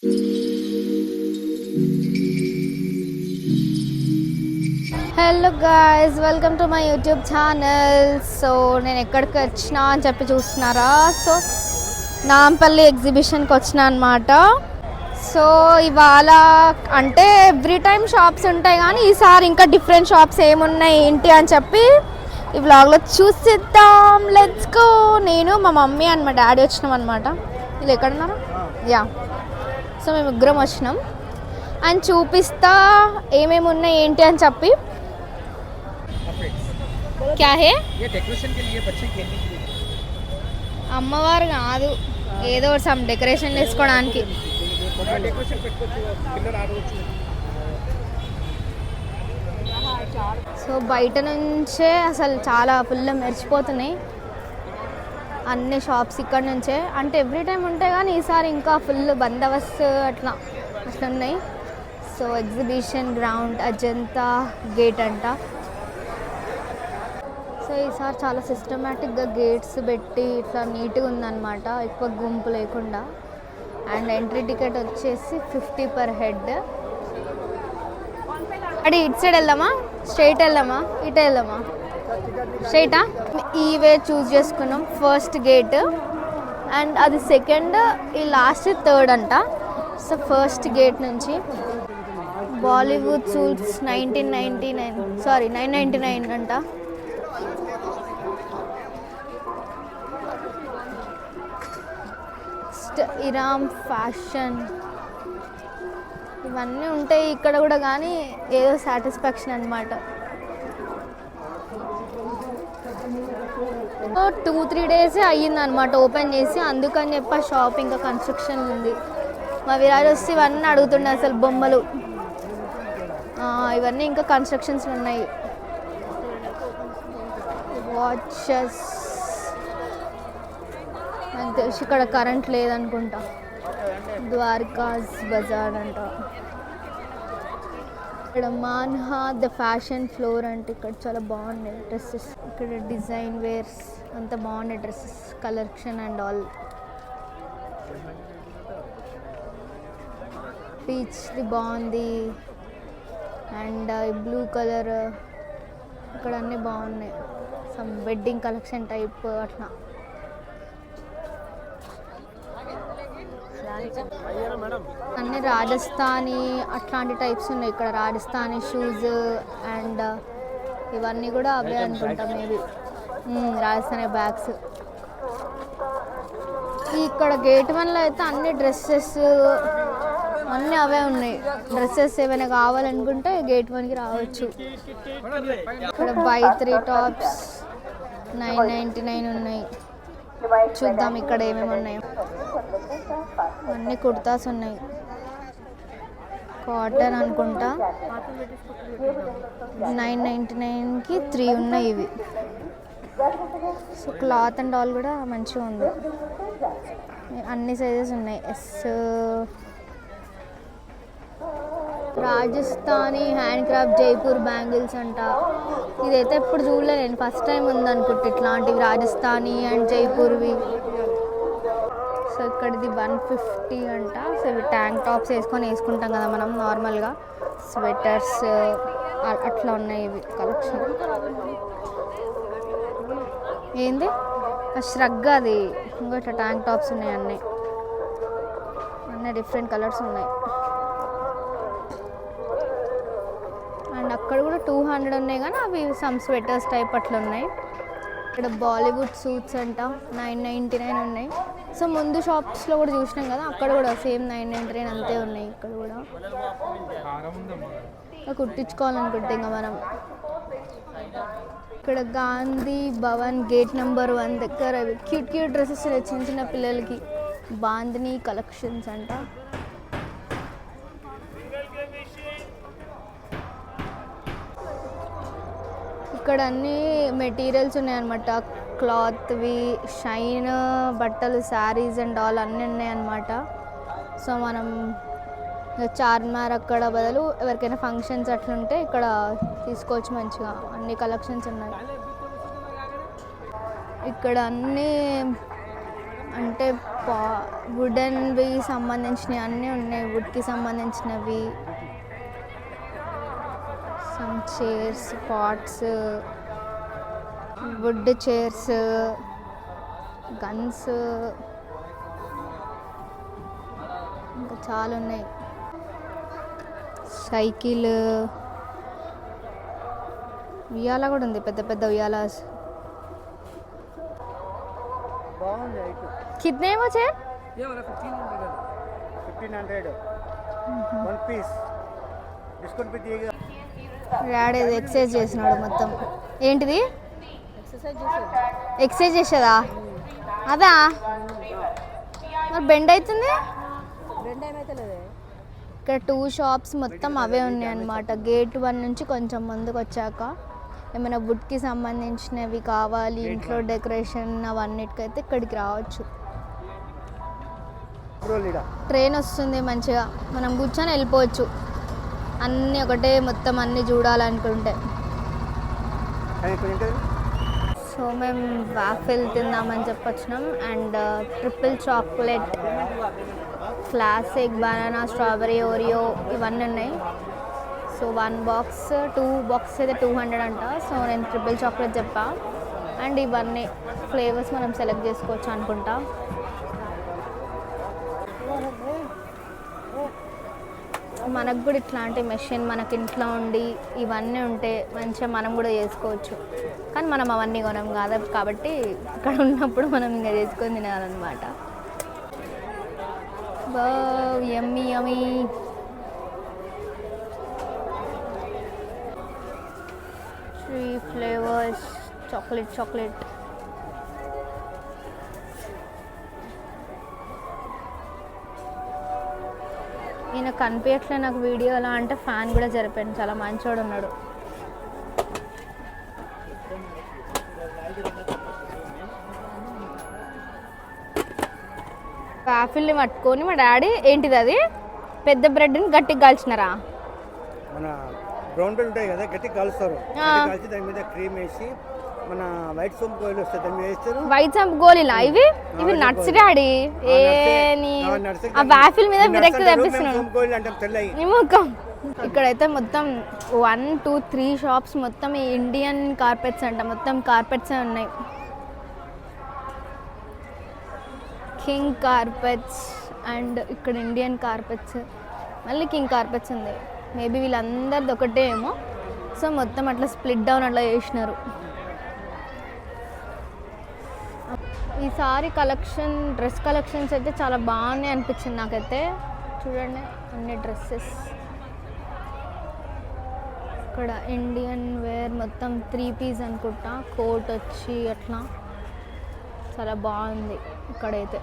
Hello guys, welcome to my YouTube channel. So నేను ఎక్కడికి వచ్చినా అని చెప్పి చూస్తున్నారా? సో నాంపల్లి ఎగ్జిబిషన్కి వచ్చిన అనమాట. సో ఇవాళ అంటే ఎవ్రీ టైమ్ షాప్స్ ఉంటాయి, కానీ ఈసారి ఇంకా డిఫరెంట్ షాప్స్ ఏమున్నాయి ఏంటి అని చెప్పి ఈ వ్లాగ్లో చూసిద్దాం. Let's go. నేను మా మమ్మీ అండ్ మా డాడీ వచ్చినాం అనమాట. వీళ్ళు ఎక్కడున్నారు? యా, సో మేము ముగ్గురం వచ్చినాం అండ్ చూపిస్తా ఏమేమి ఉన్నాయి ఏంటి అని చెప్పి. क्या है ये डेकोरेशन के लिए बच्चे खेलने के लिए అమ్మవారు కాదు, ఏదో సమ్ డెకరేషన్ చేసుకోవడానికి. సో బయట నుంచే అసలు చాలా ఫుల్ మెరిచిపోతున్నాయి అన్ని షాప్స్ ఇక్కడ నుంచే. అంటే ఎవ్రీ టైం ఉంటాయి కానీ ఈసారి ఇంకా ఫుల్ బందోబస్తు అట్లా ఉన్నాయి. So exhibition ground Ajanta gate అంట. సో ఈసారి చాలా సిస్టమేటిక్గా గేట్స్ పెట్టి ఇట్లా నీట్గా ఉందన్నమాట, ఎక్కువ గుంపు లేకుండా. అండ్ ఎంట్రీ టికెట్ వచ్చేసి 50 పర్ హెడ్. అది ఇటు సైడ్ వెళ్దామా, స్ట్రైట్ వెళ్దామా, ఇటు వెళ్దామా? స్ట్రైటా? ఈ వే చూస్ చేసుకున్నాం. ఫస్ట్ గేట్ అండ్ అది సెకండ్, ఈ లాస్ట్ థర్డ్ అంట. సో ఫస్ట్ గేట్ నుంచి బాలీవుడ్ సూట్స్ 999 అంట. ఇరామ్ ఫ్యాషన్ ఇవన్నీ ఉంటాయి ఇక్కడ కూడా, కానీ ఏదో సాటిస్ఫాక్షన్ అనమాట. 2-3 డేస్ అయ్యిందనమాట ఓపెన్ చేసి, అందుకని చెప్పి షాప్ ఇంకా కన్స్ట్రక్షన్ ఉంది. మా విరాజ్ వస్తే ఇవన్నీ అడుగుతుండే, అసలు బొమ్మలు ఇవన్నీ ఇంకా కన్స్ట్రక్షన్స్ ఉన్నాయి. వాచెస్ నాకు తెలిసి ఇక్కడ కరెంట్ లేదనుకుంటా. ద్వారకాస్ బజార్ అంట. ఇక్కడ మాన్హా ద ఫ్యాషన్ ఫ్లోర్ అంటే ఇక్కడ చాలా బాగున్నాయి డ్రెస్సెస్. ఇక్కడ డిజైన్ వేర్స్ అంత బాగున్నాయి డ్రెస్సెస్ కలెక్షన్ అండ్ ఆల్. పీచ్ది బాగుంది అండ్ బ్లూ కలర్. ఇక్కడ అన్నీ బాగున్నాయి, సమ్ వెడ్డింగ్ కలెక్షన్ టైప్ అట్లా. అన్ని రాజస్థానీ అట్లాంటి టైప్స్ ఉన్నాయి ఇక్కడ. రాజస్థానీ షూస్ అండ్ ఇవన్నీ కూడా అవే అనుకుంటా మేబీ. రాజస్థానీ బ్యాగ్స్. ఇక్కడ గేట్ 1లో అయితే అన్ని డ్రెస్సెస్ అన్నీ అవే ఉన్నాయి. డ్రెస్సెస్ ఏమైనా కావాలనుకుంటే గేట్ 1కి రావచ్చు. ఇక్కడ బై 3 టాప్స్ 999 ఉన్నాయి. చూద్దాం ఇక్కడ ఏమేమి ఉన్నాయో. అన్ని కుర్తాస్ ఉన్నాయి, కాటన్ అనుకుంటా. 999కి 3 ఉన్నాయి ఇవి. సో క్లాత్ అండ్ ఆల్ కూడా మంచిగా ఉంది. అన్ని సైజెస్ ఉన్నాయి. Rajasthani hand craft Jaipur bangles అంట. ఇదైతే ఎప్పుడు చూడలే నేను, ఫస్ట్ టైం ఉందనుకుంటా ఇట్లాంటివి రాజస్థానీ అండ్ జైపూర్వి. సో ఇక్కడిది 150 అంట. సో ఇవి ట్యాంక్ టాప్స్ వేసుకుంటాం కదా మనం నార్మల్గా, స్వెటర్స్ అట్లా ఉన్నాయి ఇవి కలెక్షన్. ఏంది ష్రగ్ అది, ఇంకో ఇట్లా ట్యాంక్ టాప్స్ ఉన్నాయి. అన్నీ డిఫరెంట్ కలర్స్ ఉన్నాయి. అండ్ అక్కడ కూడా 200 ఉన్నాయి, కానీ అవి సమ్ స్వెటర్స్ టైప్ అట్లా ఉన్నాయి. ఇక్కడ బాలీవుడ్ సూట్స్ అంట 999 ఉన్నాయి. సో ముందు షాప్స్లో కూడా చూసినాం కదా, అక్కడ కూడా సేమ్ 999 అంతే ఉన్నాయి. ఇక్కడ కూడా కుట్టించుకోవాలనుకుంటే ఇంకా మనం. ఇక్కడ గాంధీ భవన్ గేట్ నెంబర్ 1 దగ్గర క్యూట్ డ్రెస్సెస్ చిన్న చిన్న పిల్లలకి. బాందిని కలెక్షన్స్ అంట. ఇక్కడ అన్ని మెటీరియల్స్ ఉన్నాయన్నమాట, క్లాత్వి, షైన్ బట్టలు, శారీస్ అండ్ ఆల్ అన్నీ ఉన్నాయన్నమాట. సో మనం చార్మినార్ అక్కడ బదులు ఎవరికైనా ఫంక్షన్స్ అట్లుంటే ఇక్కడ తీసుకోవచ్చు మంచిగా. అన్ని కలెక్షన్స్ ఉన్నాయి ఇక్కడ. అన్నీ అంటే వుడెన్వి సంబంధించినవి అన్నీ ఉన్నాయి. వుడ్కి సంబంధించినవి, some chairs, pots, wood chairs, guns, ఇంకా చాలా ఉన్నాయి. సైకిల్, ఉయ్యాల కూడా ఉంది, పెద్ద పెద్ద ఉయ్యాలాస్. कितने वो चेयर? ये वाला 1500 वन पीस डिस्काउंट पे दिएगा. డాడీ ఎక్సర్సైజ్ చేసినాడు మొత్తం. ఏంటిది? ఎక్సర్సైజ్ చేసేదా? అదా మరి బెండ్ అవుతుంది. ఇక్కడ 2 షాప్స్ మొత్తం అవే ఉన్నాయి అన్నమాట. గేట్ 1 నుంచి కొంచెం ముందుకు వచ్చాక ఏమైనా వుడ్కి సంబంధించినవి కావాలి, ఇంట్లో డెకరేషన్ అవన్నిటికైతే ఇక్కడికి రావచ్చు. ట్రైన్ వస్తుంది మంచిగా, మనం కూర్చొని వెళ్ళిపోవచ్చు. అన్నీ ఒకటే మొత్తం అన్నీ చూడాలనుకుంటే. సో మేము వాఫిల్ తిందామని చెప్పొచ్చినాం. And triple chocolate, classic, banana, strawberry, Oreo ఇవన్నీ ఉన్నాయి. సో 1 బాక్స్ 2 బాక్స్ అయితే 200 అంట. సో నేను ట్రిపుల్ చాక్లెట్ చెప్పా. అండ్ ఇవన్నీ ఫ్లేవర్స్ మనం సెలెక్ట్ చేసుకోవచ్చు అనుకుంటా. మనకు కూడా ఇట్లాంటి మెషిన్ మనకి ఇంట్లో ఉండి ఇవన్నీ ఉంటే మంచిగా మనం కూడా చేసుకోవచ్చు. కానీ మనం అవన్నీ కొనం కాదు కాబట్టి ఇక్కడ ఉన్నప్పుడు మనం ఇంకా చేసుకొని తినాలన్నమాట. యమ్మీ యమ్మీ. Flavours, chocolate. ఈయన కనిపించట్లే నాకు వీడియోలో అంటే ఫ్యాన్ కూడా జరిపాను. చాలా మంచోడు ఉన్నాడు. వాఫిల్ని పట్టుకొని మా డాడీ ఏంటిది అది పెద్ద బ్రెడ్ని గట్టిగా కాల్చినారా? మన బ్రౌన్ బ్రెడ్ ఉంటాయి కదా, గట్టిగా కాలుస్తారు. కాల్చి దాని మీద క్రీమ్ వేసి మన వైట్ సోంపు గోళీలు వస్తాయి, దాని మీద వేస్తారు. వైట్ సోంపు గోళీలా? ఇవి నట్స్ డాడీ. ఆ వాఫిల్ మీద విరక్తి తెప్పిస్తున్నాను. ఇక్కడైతే మొత్తం 1 2 3 షాప్స్ మొత్తం ఈ ఇండియన్ కార్పెట్స్ అంట. మొత్తం కార్పెట్సే ఉన్నాయి. కింగ్ కార్పెట్స్ అండ్ ఇక్కడ ఇండియన్ కార్పెట్స్, మళ్ళీ కింగ్ కార్పెట్స్ ఉంది. మేబీ వీళ్ళందరిది ఒకటే ఏమో. సో మొత్తం అట్లా స్ప్లిట్ డౌన్ అట్లా చేసినారు. ఈసారి కలెక్షన్, డ్రెస్ కలెక్షన్స్ అయితే చాలా బాగున్నాయి అనిపించింది నాకైతే. చూడండి అన్ని డ్రెస్సెస్. ఇక్కడ ఇండియన్ వేర్ మొత్తం 3 పీస్ అనుకుంటా. కోట్ వచ్చి అట్లా చాలా బాగుంది ఇక్కడైతే.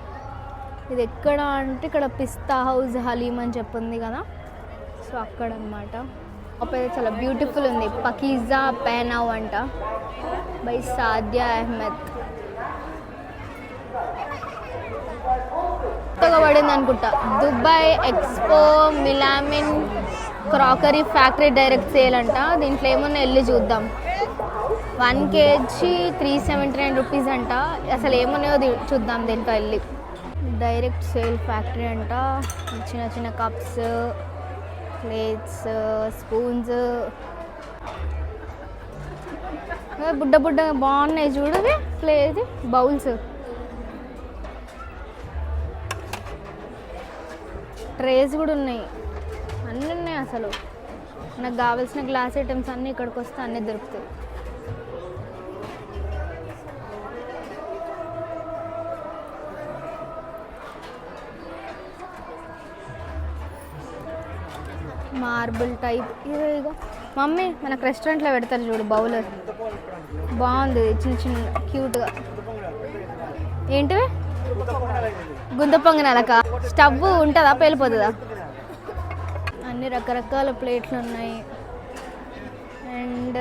ఇది ఎక్కడ అంటే ఇక్కడ పిస్తా హౌస్ హలీమ్ అని చెప్పింది కదా, సో అక్కడ అనమాట. అయితే చాలా బ్యూటిఫుల్ ఉంది. పకీజా పెహనావ్ అంట బై సాదియా అహ్మద్. కొత్తగా పడింది అనుకుంటా. Dubai expo melamine crockery factory direct sale అంట. దీంట్లో ఏమన్నా వెళ్ళి చూద్దాం. 1 kg 379 రూపీస్ అంట. అసలు ఏమన్నాయో చూద్దాం దీంట్లో వెళ్ళి. డైరెక్ట్ సేల్ ఫ్యాక్టరీ అంట. చిన్న చిన్న కప్స్, ప్లేట్స్, స్పూన్స్, బుడ్డ బుడ్డగా బాగున్నాయి చూడవి. ప్లేట్, బౌల్స్, ట్రేస్ కూడా ఉన్నాయి. అన్నీ ఉన్నాయి. అసలు నాకు కావాల్సిన గ్లాస్ ఐటమ్స్ అన్నీ ఇక్కడికి వస్తే అన్నీ దొరుకుతాయి. Marble type. ఇదిగో మమ్మీ మనకు రెస్టారెంట్లో పెడతారు చూడు బౌల్, బాగుంది. చిన్న చిన్న క్యూట్గా. ఏంటివి? గుంత పొంగనాలక స్టవ్ ఉంటుందా, పేలిపోతుందా? అన్ని రకరకాల ప్లేట్లు ఉన్నాయి. అండ్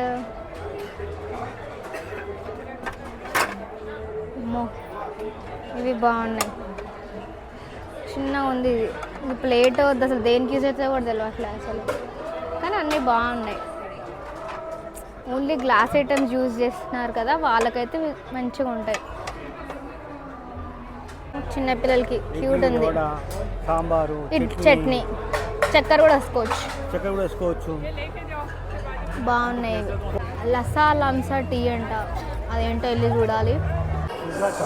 ఇవి బాగున్నాయి. చిన్నగా ఉంది ఇది. ఇది ప్లేట్ వద్దు అసలు, దేనికి యూజ్ అవుతుందో కూడా తెలియట్లేదు అసలు. కానీ అన్నీ బాగున్నాయి. ఓన్లీ గ్లాస్ ఐటమ్స్ యూజ్ చేస్తున్నారు కదా, వాళ్ళకైతే మంచిగా ఉంటాయి. చిన్నపిల్లలకి క్యూట్ ఇడ్లీ, ఉంది. వడ, సాంబారు, చట్నీ, చక్కెర కూడా వేసుకోవచ్చు. చక్కెర కూడా వేసుకోవచ్చు. బాగున్నాయి. లసా లంసా టీ అంట, అదేంటో వెళ్ళి చూడాలి.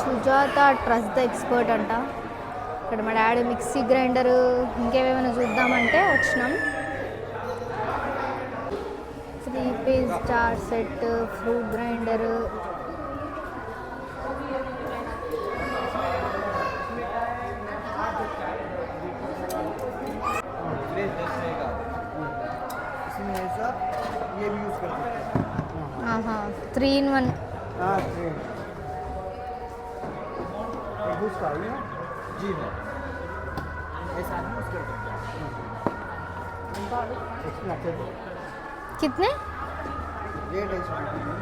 సుజాత ట్రస్ట్ ద ఎక్స్పర్ట్ అంట. ఇక్కడ మా డాడీ మిక్సీ గ్రైండరు ఇంకేమైనా చూద్దామంటే వచ్చినాం. 3 piece jar set, fruit grinder, ये भी यूज कर सकते हैं. 3 in 1. हाँ, जूस का है जी है. ऐसा यूज कर सकते हैं. कितने? रेट है इसमें.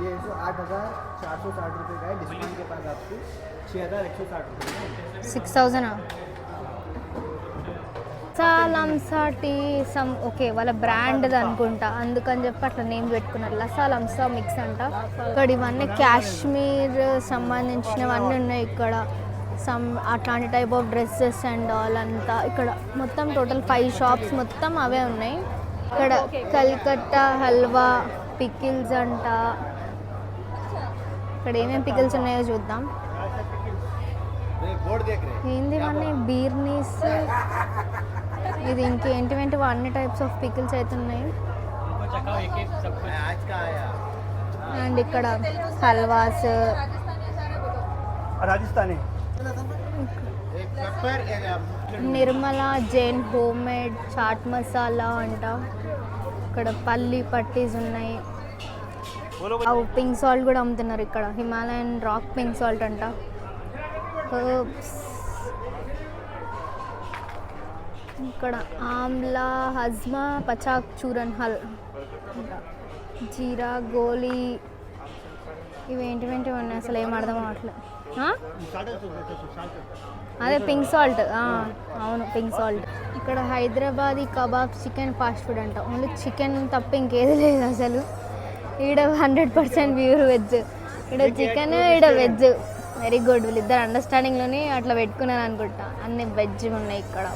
ये 8,460 रुपये का है. डिस्काउंट के पास आपको 6,160 रुपये. 6,000. లసా టీ సమ్ ఓకే, వాళ్ళ బ్రాండ్ అనుకుంటా, అందుకని చెప్పి అట్లా నేమ్ పెట్టుకున్నారు. లసా లంసా మిక్స్ అంట. ఇక్కడ ఇవన్నీ కాశ్మీర్ సంబంధించినవన్నీ ఉన్నాయి. ఇక్కడ సమ్ అట్లాంటి type of dresses and all అంతా. ఇక్కడ మొత్తం టోటల్ 5 షాప్స్ మొత్తం అవే ఉన్నాయి. ఇక్కడ కల్కట్టా హల్వా, పికిల్స్ అంట. ఇక్కడ ఏమేమి పికిల్స్ ఉన్నాయో చూద్దాం. ఏంది ఇవన్నీ బీర్నీస్, ఇది ఇంకేంటివేంటి అన్ని టైప్స్ ఆఫ్ పికిల్స్ అయితే ఉన్నాయి. అండ్ ఇక్కడ హల్వాస్, రాజస్థానీ నిర్మలా జైన్ హోమ్ మేడ్ చాట్ మసాలా అంట. ఇక్కడ పల్లి పట్టీస్ ఉన్నాయి. పింక్ సాల్ట్ కూడా అమ్ముతున్నారు ఇక్కడ. హిమాలయన్ రాక్ పింక్ సాల్ట్ అంట. హర్బ్స్, ఇక్కడ ఆమ్లా, హజ్మా, పచాక్ చూరన్ హల్, జీరా గోలీ, ఇవేంటివేంటివి ఉన్నాయి అసలు ఏం అర్థం అవ్వట్లేదు. అదే పింక్ సాల్ట్, అవును పింక్ సాల్ట్. ఇక్కడ Hyderabadi kebab chicken fast food అంట. ఓన్లీ చికెన్ తప్ప ఇంకేది లేదు అసలు. ఈడ 100% ప్యూర్ వెజ్. ఈడ చికెన్, ఈడ వెజ్. Very good. వీళ్ళిద్దరు అండర్స్టాండింగ్లోనే అట్లా పెట్టుకున్నాను అనుకుంటా. అన్ని వెజ్ ఉన్నాయి ఇక్కడ.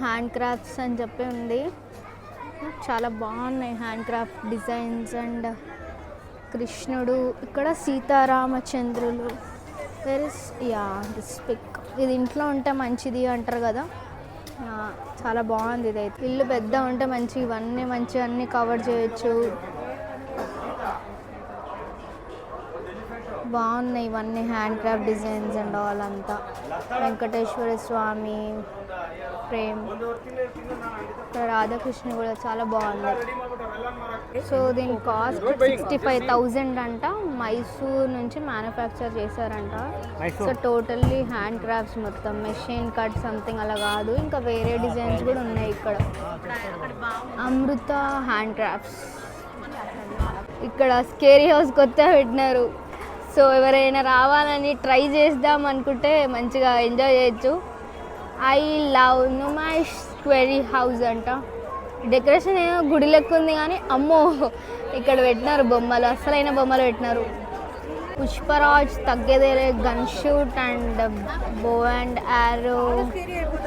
హ్యాండ్ క్రాఫ్ట్స్ అని చెప్పి ఉంది. చాలా బాగున్నాయి హ్యాండ్ క్రాఫ్ట్ డిజైన్స్. అండ్ కృష్ణుడు, ఇక్కడ సీతారామచంద్రులు. Where is this pic. ఇది ఇంట్లో ఉంటే మంచిది అంటారు కదా, చాలా బాగుంది ఇదైతే. ఇల్లు పెద్ద ఉంటే మంచి, ఇవన్నీ మంచి అన్నీ కవర్ చేయొచ్చు. బాగున్నాయి ఇవన్నీ hand craft designs and all అంతా. వెంకటేశ్వర స్వామి ఫ్రేమ్, రాధాకృష్ణ కూడా చాలా బాగుంది. సో దీని కాస్ట్ 65,000 అంట. మైసూర్ నుంచి మ్యానుఫ్యాక్చర్ చేశారంట. సో టోటల్లీ హ్యాండ్ క్రాఫ్ట్స్ మొత్తం, మెషిన్ కట్ సంథింగ్ అలా కాదు, ఇంకా వేరే డిజైన్స్ కూడా ఉన్నాయి ఇక్కడ. అమృత హ్యాండ్ క్రాఫ్ట్స్. ఇక్కడ స్కేరీ హౌస్ కొత్తగా పెట్టినారు. సో ఎవరైనా రావాలని ట్రై చేద్దాం అనుకుంటే మంచిగా ఎంజాయ్ చేయొచ్చు. ఐ లవ్ నుమాయిష్ స్క్వేరీ హౌస్ అంట. డెకరేషన్ ఏమో గుడి లెక్క ఉంది కానీ అమ్మో ఇక్కడ పెట్టినారు బొమ్మలు, అసలైన బొమ్మలు పెట్టినారు. పుష్పరాజ్ తగ్గేదేలే, gun shoot and bow and arrow,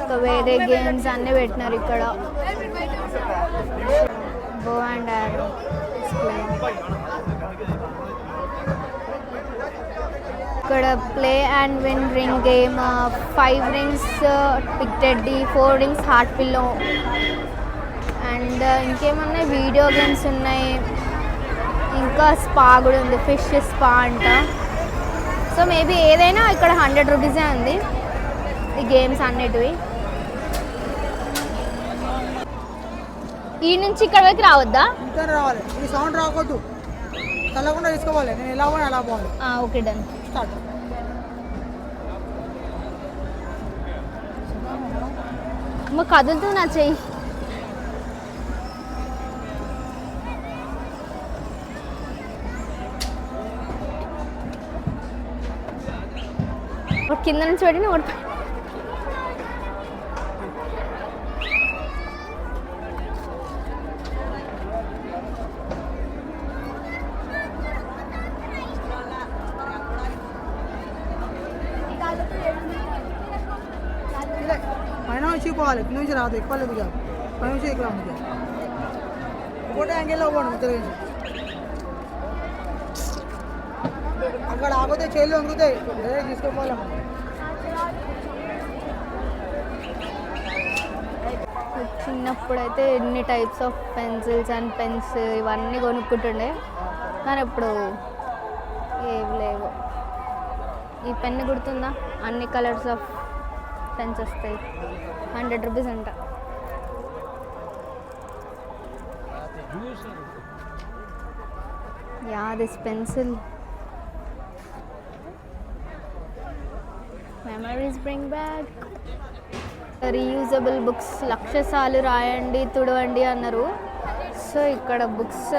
ఇంకా వేరే గేమ్స్ అన్నీ పెట్టినారు ఇక్కడ. బో అండ్ యారో ఇక్కడ play and win ring game, 5 rings pick teddy, 4 rings heart pillow, and ఇంకేమన్నా వీడియో గేమ్స్ ఉన్నాయి. ఇంకా స్పా కూడా ఉంది, ఫిష్ స్పా అంట. సో మేబీ ఏదైనా ఇక్కడ 100 రూపీసే ఉంది ఈ గేమ్స్ అన్నిటివి. ఈ నుంచి ఇక్కడ వరకు రావద్దా? ఇంకా రావాలి, ఈ సౌండ్ రావద్దు, తల్లకుండా తీసుకోవాలి. నేను ఎలా పోయి అలా పోవాలి. Okay done. స్టార్ట్. కదులుతూ నా చెయ్యి. కింద నుంచి పెట్టిన ఒకటి నుంచి పోవాలి, ఇటు నుంచి రాదు, ఎక్కువ లేదు ఇక పై నుంచి ఇక్కడ ఉంది. ఇంకోటి యాంగిల్లో పోండి ముచ్చట నుంచి. అక్కడ ఆగితే చేళ్ళు వంగుతాయి, డైరెక్ట్ తీసుకోపోవాలి. చిన్నప్పుడు అయితే ఎన్ని types of pencils and pens ఇవన్నీ కొనుక్కుంటుండే, కానీ ఇప్పుడు ఏవి లేవు. ఈ పెన్ను గుర్తుందా, అన్ని కలర్స్ ఆఫ్ పెన్స్ వస్తాయి, 100 రూపీస్ అంట. Yeah this pencil memories bring back. Reusable books 1,00,000 సార్లు రాయండి తుడవండి అన్నారు. సో ఇక్కడ బుక్స్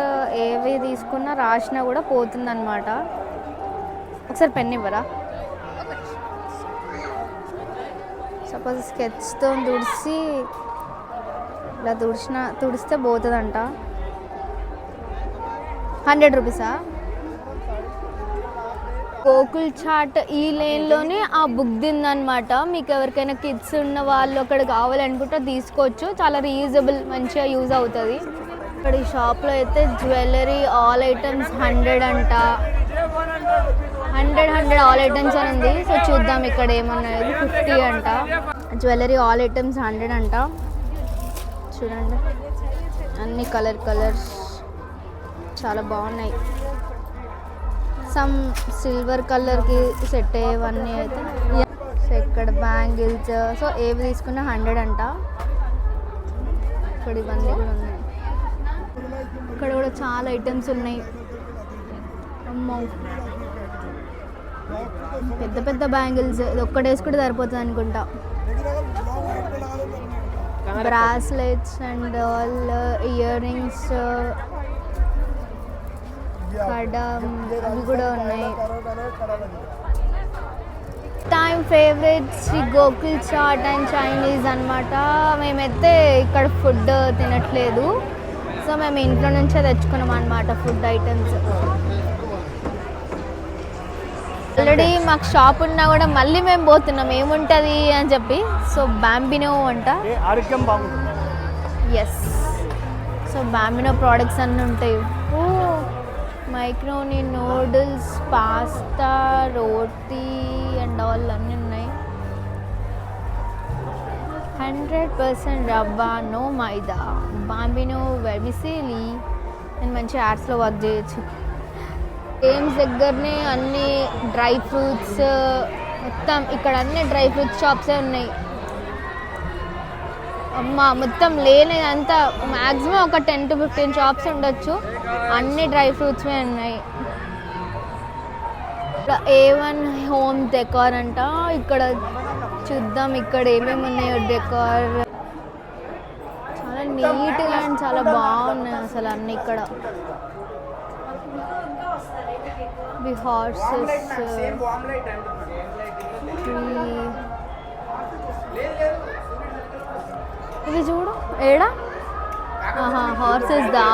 ఏవి తీసుకున్నా రాసినా కూడా పోతుందన్నమాట. ఒకసారి పెన్ ఇవ్వరా? సపోజ్ స్కెచ్తో తుడిచి ఇలా తుడిస్తే పోతుందంట. 100 రూపీసా? గోకుల్ చాట్ ఈ లేన్లోనే ఆ బుక్ దిందనమాట. మీకు ఎవరికైనా కిడ్స్ ఉన్న వాళ్ళు అక్కడ కావాలనుకుంటే తీసుకోవచ్చు, చాలా రీయూజబుల్, మంచిగా యూజ్ అవుతుంది. ఇక్కడ ఈ షాప్లో అయితే జ్యువెలరీ ఆల్ ఐటమ్స్ 100 అంట. 100 ఆల్ ఐటమ్స్ అని ఉంది. సో చూద్దాం ఇక్కడ ఏమన్నది. 50 అంట. జ్యువెలరీ ఆల్ ఐటమ్స్ 100 అంట. చూడండి అన్ని కలర్స్ చాలా బాగున్నాయి. సమ్ సిల్వర్ కలర్కి సెట్ అయ్యేవన్నీ అయితే. సో ఇక్కడ బ్యాంగిల్స్, సో ఏవి తీసుకున్నా 100 అంట. ఇక్కడ ఇవన్నీ కూడా ఉన్నాయి. ఇక్కడ కూడా చాలా ఐటమ్స్ ఉన్నాయి. అమ్మో పెద్ద పెద్ద బ్యాంగిల్స్, ఇది ఒక్కటి వేసుకుంటే సరిపోతుంది అనుకుంటా. Bracelets and all, earrings, అవి కూడా ఉన్నాయి. Time favourite Shri Gokul Chat and Chinese అనమాట. మేమైతే ఇక్కడ ఫుడ్ తినట్లేదు, సో మేము ఇంట్లో నుంచే తెచ్చుకున్నాం అనమాట ఫుడ్ ఐటమ్స్. ఆల్రెడీ మాకు షాప్ ఉన్నా కూడా మళ్ళీ మేము పోతున్నాం ఏముంటుంది అని చెప్పి. సో బాంబినో అంట. ఆరోగ్యం బాగుంటుంది. ఎస్, సో బాంబినో ప్రోడక్ట్స్ అన్నీ ఉంటాయి. ఓ macaroni noodles, pasta, roti and all అన్నీ ఉన్నాయి. 100% రవ్వ, నో మైదా, బాంబినో వెర్మిసిలీ. నేను మంచి యాడ్స్లో వర్క్ చేయొచ్చు. గేమ్స్ దగ్గరనే అన్ని డ్రై ఫ్రూట్స్, మొత్తం ఇక్కడ అన్ని డ్రై ఫ్రూట్స్ షాప్సే ఉన్నాయి. అమ్మ మొత్తం లేని అంతా మ్యాక్సిమం ఒక 10 to 15 షాప్స్ ఉండొచ్చు. అన్ని డ్రై ఫ్రూట్స్వే ఉన్నాయి. A1 హోమ్ డెకార్ అంట. ఇక్కడ చూద్దాం ఇక్కడ ఏమేమి ఉన్నాయో. డెకార్ చాలా నీట్గా అండ్ చాలా బాగున్నాయి అసలు అన్నీ. ఇక్కడ హార్సెస్, ఇది చూడు ఏడా, హార్సెస్ దా.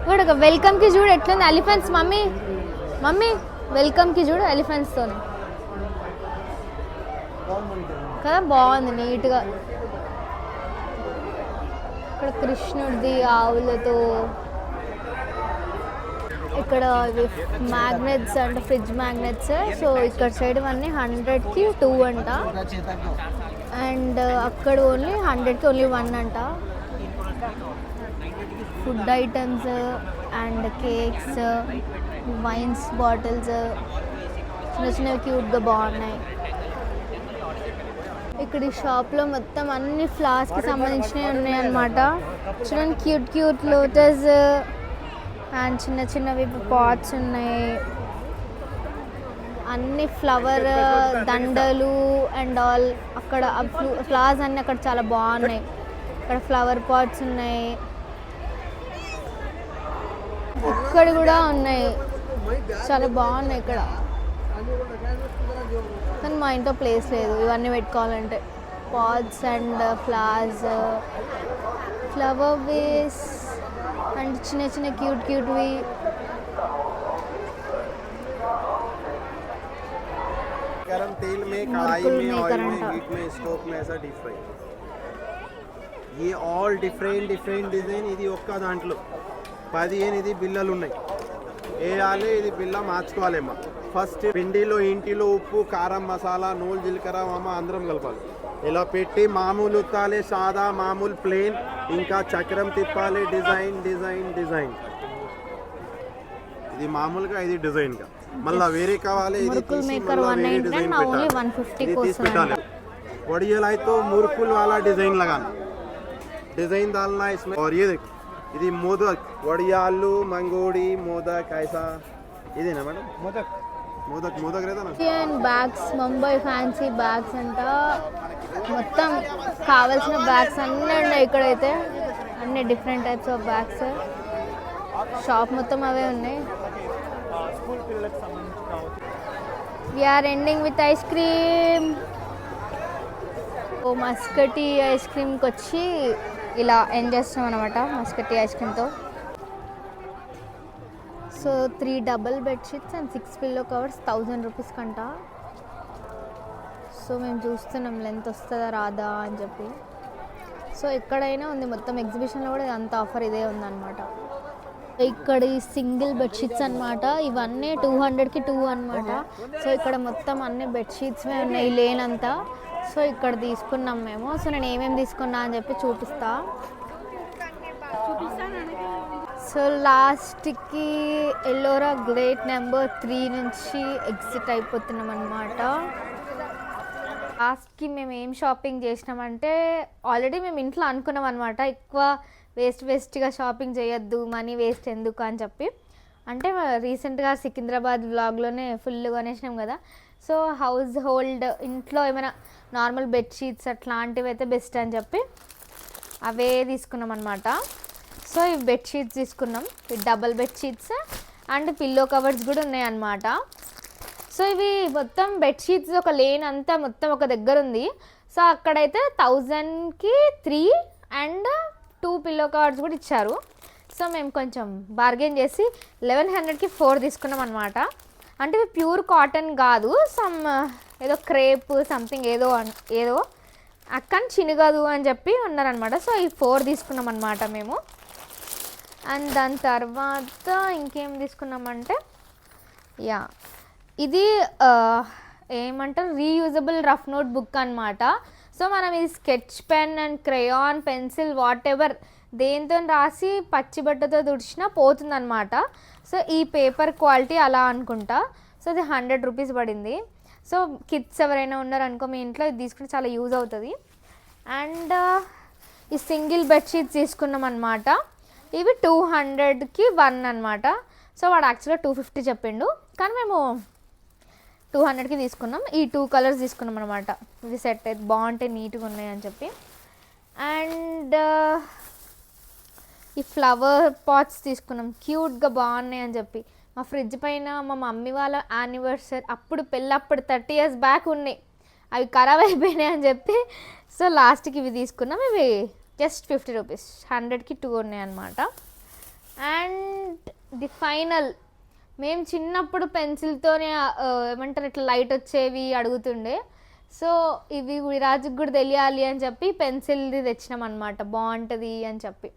చూడు వెల్కమ్కి చూడు ఎట్లుంది ఎలిఫెంట్స్. మమ్మీ వెల్కమ్కి చూడు ఎలిఫెంట్స్తో కదా, బాగుంది నీట్గా. ఇక్కడ కృష్ణుడిది ఆవులతో. ఇక్కడ ఇవి మ్యాగ్నెట్స్ అంటే ఫ్రిడ్జ్ మ్యాగ్నెట్స్. సో ఇక్కడ సైడ్ ఇవన్నీ 100కి 2 అంట. అండ్ అక్కడ ఓన్లీ 100కి ఓన్లీ 1 అంట. Food items and cakes, wines bottles చిన్న చిన్నవి క్యూట్గా బాగున్నాయి. ఇక్కడ ఈ షాప్లో మొత్తం అన్ని ఫ్లవర్స్కి సంబంధించినవి ఉన్నాయి అన్నమాట. చూడండి క్యూట్ లోటస్ అండ్ చిన్న చిన్నవి పాట్స్ ఉన్నాయి. అన్ని ఫ్లవర్ దండలు అండ్ ఆల్. అక్కడ ఫ్లవర్స్ అన్నీ అక్కడ చాలా బాగున్నాయి. ఇక్కడ ఫ్లవర్ పాట్స్ ఉన్నాయి, ఇక్కడ కూడా ఉన్నాయి, చాలా బాగున్నాయి ఇక్కడ. కానీ మా ఇంట్లో ప్లేస్ లేదు ఇవన్నీ పెట్టుకోవాలంటే. Pots and flowers, flower vase and చిన్న చిన్న క్యూట్వి. गरम तेल में, कढ़ाई में, ऑयल में, हीट में, स्टोव में ऐसा डीप फ्राई. ये ఆల్ డిఫరెంట్ డిజైన్. ఇది ఒక్క దాంట్లో 15 ఇది బిల్లలు ఉన్నాయి. వేయాలి, ఇది బిల్ల మార్చుకోవాలేమ్మా. ఫస్ట్ పిండిలో ఇంటిలో ఉప్పు, కారం, మసాలా, నూనె, జీలకర్ర అందరం కలపాలి. ఇలా పెట్టి మామూలు ఉత్తాలి, సాదా మామూలు ప్లేన్, ఇంకా చక్రం తిప్పాలి, డిజైన్. ఇది మామూలుగా, ఇది డిజైన్గా. మళ్ళీ వేరే కావాలి, ఇది తీసి మళ్ళీ వేరే డిజైన్ పెట్టాలి. वड़ियल आए तो मुरकुल वाला डिजाइन लगाना, डिजाइन डालना इसमें. और ये देखो, ఇది మోదక్, వడియాలు, మంగోడి మోదక్ ऐसा. ఇదేనా మేడం మోదక్ రేదా బ్యాగ్స్, ముంబై ఫ్యాన్సీ బ్యాగ్స్ అంట. మొత్తం కావాల్సిన బ్యాగ్స్ అన్నీ ఉన్నాయి ఇక్కడైతే. అన్ని different types of bags. Shop మొత్తం అవే ఉన్నాయి. We are ending with ice cream. ఓ మస్కటీ ఐస్ క్రీమ్కి వచ్చి ఇలా ఎండ్ చేస్తాం అనమాట, మస్కటీ ఐస్ క్రీమ్తో. So 3 double bedsheets and 6 pillow covers 1000 rupees కంట. సో మేము చూస్తున్నాం లెంత్ వస్తుందా రాదా అని చెప్పి. సో ఎక్కడైనా ఉంది, మొత్తం ఎగ్జిబిషన్లో కూడా అంత ఆఫర్ ఇదే ఉందన్నమాట. ఇక్కడ ఈ సింగిల్ బెడ్షీట్స్ అనమాట. ఇవన్నీ 200కి 2 అనమాట. సో ఇక్కడ మొత్తం అన్ని బెడ్షీట్స్మే ఉన్నాయి లేనంతా. సో ఇక్కడ తీసుకున్నాం మేము. సో నేను ఏమేమి తీసుకున్నా అని చెప్పి చూపిస్తా. సో లాస్ట్కి ఎల్లోరా గ్రేట్ నెంబర్ 3 నుంచి ఎగ్జిట్ అయిపోతున్నాం అనమాట. లాస్ట్కి మేము ఏం షాపింగ్ చేసినామంటే, ఆల్రెడీ మేము ఇంట్లో అనుకున్నాం అనమాట, ఎక్కువ వేస్ట్గా షాపింగ్ చేయొద్దు, మనీ వేస్ట్ ఎందుకు అని చెప్పి. అంటే రీసెంట్గా సికింద్రాబాద్ వ్లాగ్లోనే ఫుల్ కొనేసినాం కదా. సో హౌస్ హోల్డ్ ఇంట్లో ఏమైనా నార్మల్ బెడ్షీట్స్ అట్లాంటివి అయితే బెస్ట్ అని చెప్పి అవే తీసుకున్నాం అనమాట. సో ఈ బెడ్షీట్స్ తీసుకున్నాం, ఈ double bedsheets and pillow covers కూడా ఉన్నాయన్నమాట. సో ఇవి మొత్తం బెడ్షీట్స్ ఒక లేన్ అంతా మొత్తం ఒక దగ్గర ఉంది. సో అక్కడైతే 1000కి 3 అండ్ 2 పిల్లో కవర్స్ కూడా ఇచ్చారు. సో మేము కొంచెం బార్గెన్ చేసి 1100కి 4 తీసుకున్నాం అనమాట. అంటే ఇవి ప్యూర్ కాటన్ కాదు, సమ్ ఏదో క్రేప్ సంథింగ్ ఏదో అక్కని చినగదు అని చెప్పి ఉన్నారనమాట. సో ఈ 4 తీసుకున్నాం అనమాట మేము. అండ్ దాని తర్వాత ఇంకేం తీసుకున్నామంటే, ఇది ఏమంటారు, రీయూజబుల్ రఫ్ నోట్ బుక్ అనమాట. సో మనం ఇది sketch pen and crayon, pencil, what ever దేంతో రాసి పచ్చి బట్టతో తుడిచినా పోతుందన్నమాట. సో ఈ పేపర్ క్వాలిటీ అలా అనుకుంటా. సో ఇది 100 రూపీస్ పడింది. సో కిడ్స్ ఎవరైనా ఉన్నారనుకో మీ ఇంట్లో, ఇది తీసుకుంటే చాలా యూజ్ అవుతుంది. అండ్ ఈ సింగిల్ బెడ్షీట్స్ తీసుకున్నాం అనమాట. ఇవి 200కి 1 అనమాట. సో వాడు యాక్చువల్గా 250 చెప్పిండు, కానీ మేము 200కి తీసుకున్నాం. ఈ 2 కలర్స్ తీసుకున్నాం అనమాట. ఇవి సెట్ అయితే బాగుంటాయి, నీట్గా ఉన్నాయి అని చెప్పి. అండ్ ఈ ఫ్లవర్ పాట్స్ తీసుకున్నాం, క్యూట్గా బాగున్నాయి అని చెప్పి. మా ఫ్రిడ్జ్ పైన మా మమ్మీ వాళ్ళ యానివర్సరీ అప్పుడు పెళ్ళప్పుడు 30 years బ్యాక్ ఉన్నాయి, అవి ఖరాబ్ అయిపోయినాయి అని చెప్పి. సో లాస్ట్కి ఇవి తీసుకున్నాం. ఇవి జస్ట్ 50 రూపీస్, 100కి 2 ఉన్నాయి అన్నమాట. అండ్ ది ఫైనల్, మేము చిన్నప్పుడు పెన్సిల్తోనే ఏమంటారు ఇట్లా లైట్ వచ్చేవి అడుగుతుండే. సో ఇవి విరాజుకి కూడా తెలియాలి అని చెప్పి పెన్సిల్ది తెచ్చినాం అనమాట, బాగుంటుంది అని చెప్పి.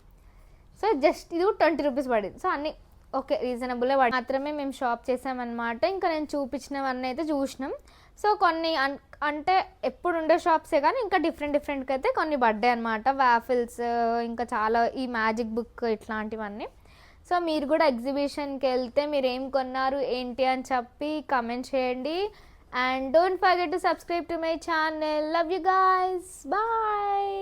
సో జస్ట్ ఇది 20 రూపీస్ పడింది. సో అన్నీ ఓకే, రీజనబుల్గా పడి మాత్రమే మేము షాప్ చేసామన్నమాట. ఇంకా నేను చూపించినవన్నీ అయితే చూసినాం. సో కొన్ని అంటే ఎప్పుడు ఉండే షాప్సే కానీ ఇంకా డిఫరెంట్గా అయితే కొన్ని పడ్డాయి అనమాట. వాఫిల్స్, ఇంకా చాలా ఈ మ్యాజిక్ బుక్ ఇట్లాంటివన్నీ. సో మీరు కూడా ఎగ్జిబిషన్కి వెళ్తే మీరు ఏం కొన్నారు ఏంటి అని చెప్పి కమెంట్ చేయండి. And don't forget to subscribe to my channel. Love you guys, bye.